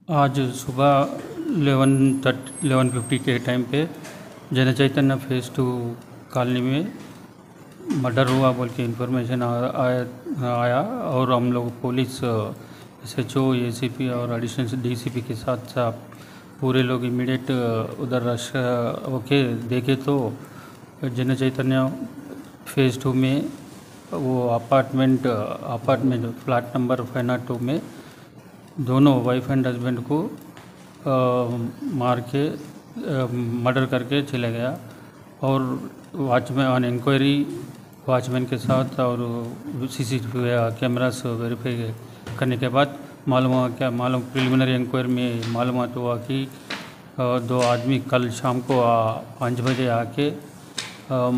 आज सुबह 11:50 के टाइम पे जन चैतन्य फेज़ 2 कॉलोनी में मर्डर हुआ बोल के इन्फॉर्मेशन आया और हम लोग पुलिस SHO ACP और एडिशनल DCP के साथ साथ पूरे लोग इमीडिएट उधर रश होके देखे तो जन चैतन्य फेज़ 2 में वो अपार्टमेंट फ्लैट नंबर 502 में दोनों वाइफ एंड हस्बैंड को मार के मर्डर करके चले गया। और वॉचमैन ऑन इंक्वायरी वॉचमैन के साथ और CCTV कैमरास वेरीफाई करने के बाद मालूम प्रिलिमिनरी इंक्वायरी में मालूमात हुआ कि दो आदमी कल शाम को 5 बजे आके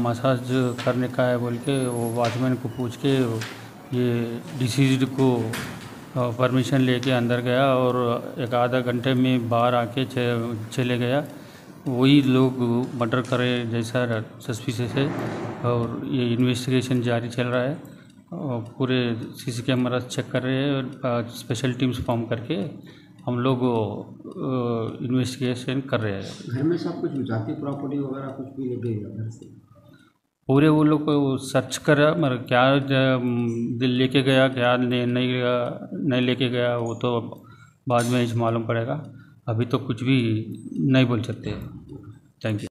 मसाज करने का है बोल के वो वॉचमैन को पूछ के ये डिसीज्ड को परमिशन लेके अंदर गया और एक आधा घंटे में बाहर आके चले गया। वही लोग मर्डर करे जैसा सस्पिशियस है और ये इन्वेस्टिगेशन जारी चल रहा है और पूरे CC कैमरा चेक कर रहे हैं और स्पेशल टीम्स फॉर्म करके हम लोग इन्वेस्टिगेशन कर रहे हैं। घर में सब कुछ जाती प्रॉपर्टी वगैरह कुछ भी नहीं गई घर से पूरे वो लोग को सर्च करा मगर क्या दिल लेके गया क्या नहीं लेके गया वो तो बाद में ही मालूम पड़ेगा। अभी तो कुछ भी नहीं बोल सकते। Thank you.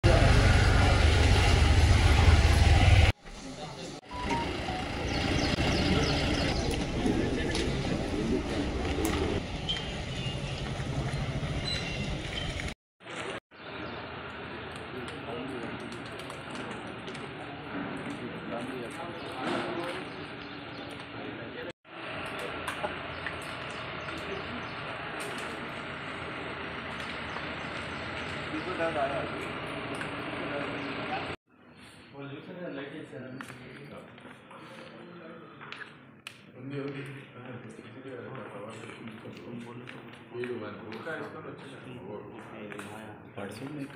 परसों एक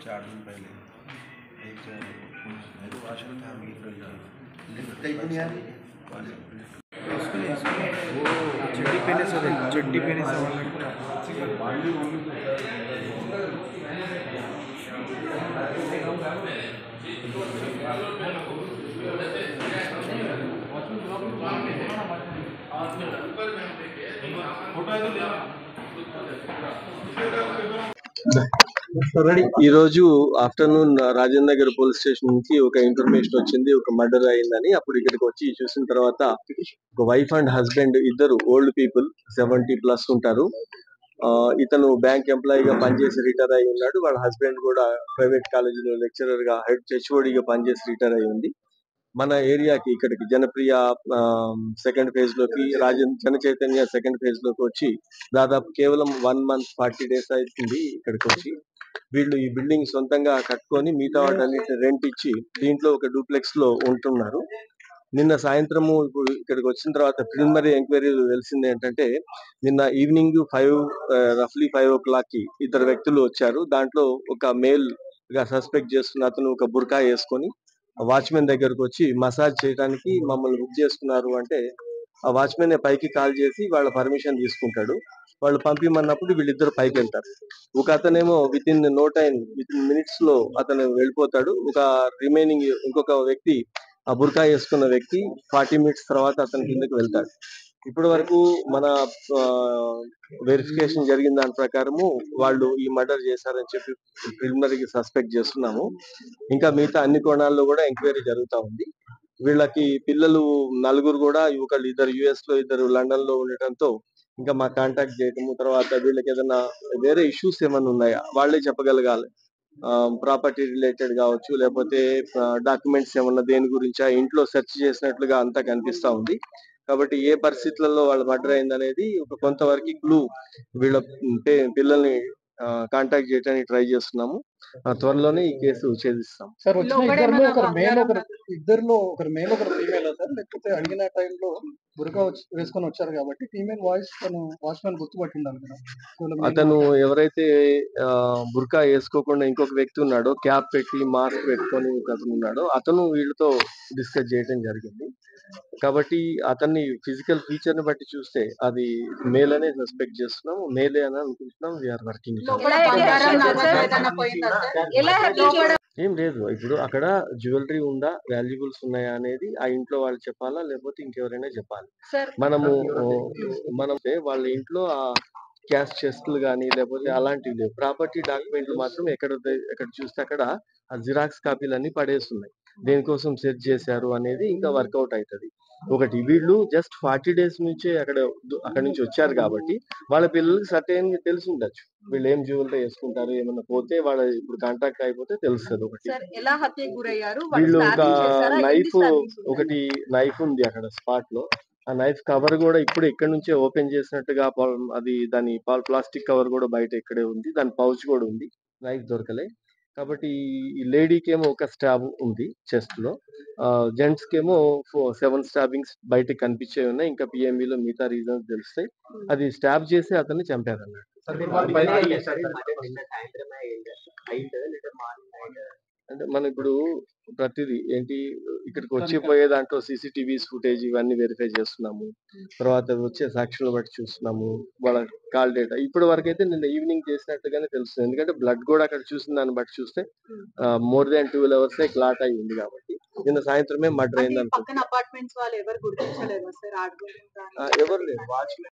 4 दिन पहले एक भाषण था वो चड्डी पहने से ఈరోజు afternoon Rajendra Nagar police station నుంచి ఒక ఇన్ఫర్మేషన్ వచ్చింది, ఒక మర్డర్ అయిందని. అప్పుడు ఇక్కడికి వచ్చి చూసిన తర్వాత ఒక వైఫ్ అండ్ హస్బెండ్ ఇద్దరు ఓల్డ్ పీపుల్ 70+ ఉంటారు. ఇతను బ్యాంక్ ఎంప్లాయీగా పనిచేసి రిటైర్ అయి ఉన్నాడు. వాళ్ళ హస్బెండ్ కూడా ప్రైవేట్ కాలేజీలో లెక్చరర్ గా HODగా పనిచేసి రిటైర్ అయి ఉంది. మన ఏరియాకి ఇక్కడికి జనప్రియ సెకండ్ ఫేజ్ లోకి జన చైతన్య సెకండ్ ఫేజ్ లోకి వచ్చి దాదాపు కేవలం 1 month 40 days అవుతుంది. ఇక్కడికి వచ్చి వీళ్ళు ఈ బిల్డింగ్ సొంతంగా కట్టుకొని మిగతా వాటన్నిటిని రెంట్ ఇచ్చి దీంట్లో ఒక డూప్లెక్స్ లో ఉంటున్నారు. నిన్న సాయంత్రము ఇక్కడికి వచ్చిన తర్వాత ప్రిలిమినరీ ఎంక్వైరీలు తెలిసింది ఏంటంటే నిన్న ఈవినింగ్ రఫ్లీ 5 o'clock కి ఇద్దరు వ్యక్తులు వచ్చారు. దాంట్లో ఒక మేల్ గా సస్పెక్ట్ చేస్తున్న అతను ఒక బుర్కా వేసుకొని వాచ్మెన్ దగ్గరకు వచ్చి మసాజ్ చేయడానికి మమ్మల్ని బుక్ చేసుకున్నారు అంటే ఆ వాచ్మెన్ పైకి కాల్ చేసి వాళ్ళ పర్మిషన్ తీసుకుంటాడు. వాళ్ళు పంపిమన్నప్పుడు వీళ్ళిద్దరు పైకి వెళ్తారు. ఒక అతనేమో వితిన్ మినిట్స్ లో అతను వెళ్ళిపోతాడు. ఒక రిమైనింగ్ ఇంకొక వ్యక్తి ఆ బుర్కా వేసుకున్న వ్యక్తి 40 minutes తర్వాత అతని కిందకి వెళ్తాడు. ఇప్పటి వరకు మన వెరిఫికేషన్ జరిగిన దాని ప్రకారము వాళ్ళు ఈ మర్డర్ చేశారని చెప్పి ప్రిలిమినరీకి సస్పెక్ట్ చేస్తున్నాము. ఇంకా మిగతా అన్ని కోణాల్లో కూడా ఎంక్వైరీ జరుగుతూ ఉంది. వీళ్ళకి పిల్లలు నలుగురు కూడా ఒకళ్ళు ఇద్దరు US లో ఇద్దరు లండన్ లో ఉండటంతో ఇంకా మా కాంటాక్ట్ చేయటము, తర్వాత వీళ్ళకి ఏదైనా వేరే ఇష్యూస్ ఏమైనా ఉన్నాయా వాళ్ళే చెప్పగలగాలి. ప్రాపర్టీ రిలేటెడ్ కావచ్చు, లేకపోతే డాక్యుమెంట్స్ ఏమన్నా దేని గురించి ఆ ఇంట్లో సెర్చ్ చేసినట్లుగా అంతా కనిపిస్తా ఉంది. కాబట్టి ఏ పరిస్థితులలో వాళ్ళు మర్డర్ అయింది అనేది ఒక కొంతవరకు క్లూ వీళ్ళ పిల్లల్ని కాంటాక్ట్ చేయడానికి ట్రై చేస్తున్నాము. త్వరలోనే ఈ కేసు ఛేదిస్తాం. ఇద్దరిలో ఒకరు మేల్ ఒకరు ఫీమేల్ సార్, లేకపోతే అడిగిన టైంలో బురకా వేసుకొని వచ్చారు కాబట్టి ఫీమేల్ వాయిస్ తను వాచ్మెన్ గుర్తుపట్టి ఉండాలి కదా. అతను ఎవరైతే బుర్కా వేసుకోకుండా ఇంకొక వ్యక్తి ఉన్నాడో, క్యాప్ పెట్టి మాస్క్ పెట్టుకొని అతను ఉన్నాడో, అతను వీళ్ళతో డిస్కస్ చేయడం జరిగింది. కాబట్టి అతన్ని ఫిజికల్ ఫీచర్ ని బట్టి చూస్తే అది మేల్ అనే సస్పెక్ట్ చేస్తున్నాం, మేలే అని అనుకుంటున్నాం. We are working. ఏం లేదు, ఇప్పుడు అక్కడ జ్యువెలరీ ఉందా, వాల్యుబుల్స్ ఉన్నాయా అనేది ఆ ఇంట్లో వాళ్ళు చెప్పాలా, లేకపోతే ఇంకెవరైనా చెప్పాలి. మనం వాళ్ళ ఇంట్లో ఆ క్యాష్ చెస్ట్లు కానీ లేకపోతే అలాంటివి లేవు. ప్రాపర్టీ డాక్యుమెంట్లు మాత్రం ఎక్కడ చూస్తే అక్కడ ఆ జిరాక్స్ కాపీలన్నీ పడేస్తున్నాయి. దేనికోసం సెర్చ్ చేశారు అనేది ఇంకా వర్కౌట్ అవుతుంది. ఒకటి, వీళ్ళు జస్ట్ 40 days నుంచే అక్కడ నుంచి వచ్చారు కాబట్టి వాళ్ళ పిల్లలకి సర్టెన్ తెలిసి ఉండొచ్చు వీళ్ళు ఏం జ్యువెలరీ వేసుకుంటారు. ఏమన్నా పోతే వాళ్ళ ఇప్పుడు కాంటాక్ట్ అయిపోతే తెలుస్తుంది. ఒకటి, వీళ్ళు ఒకటి నైఫ్ ఉంది అక్కడ స్పాట్ లో. ఆ నైఫ్ కవర్ కూడా ఇప్పుడు ఇక్కడ నుంచే ఓపెన్ చేసినట్టుగా అది దాని ప్లాస్టిక్ కవర్ కూడా బయట ఇక్కడే ఉంది. దాని పౌచ్ కూడా ఉంది. నైఫ్ దొరకలే. కాబట్టి ఈ లేడీకి ఏమో ఒక స్టాబ్ ఉంది చెస్ట్ లో, జెంట్స్ కేమో 7 స్టాబింగ్స్ బయటకు కనిపించే ఉన్నాయి. ఇంకా పిఎంబిలో మిగతా రీజన్స్ తెలుస్తాయి. అది స్టాబ్ చేసి అతన్ని చంపారు అన్నట్టు. అంటే మనం ఇప్పుడు ప్రతిదీ ఏంటి, ఇక్కడికి వచ్చిపోయే దాంట్లో సీసీటీవీ ఫుటేజ్ ఇవన్నీ వెరిఫై చేస్తున్నాము. తర్వాత వచ్చే సాక్షులను బట్టి చూస్తున్నాము, వాళ్ళ కాల్ డేటా. ఇప్పటి వరకు అయితే నిన్న ఈవినింగ్ చేసినట్టుగానే తెలుస్తుంది. ఎందుకంటే బ్లడ్ కూడా అక్కడ చూసిన దాన్ని బట్టి చూస్తే మోర్ దాన్ 12 hours క్లాట్ అయి ఉంది. కాబట్టి నిన్న సాయంత్రమే మర్డర్ అయింది అనుకుంటున్నాను. ఎవరు లేరు.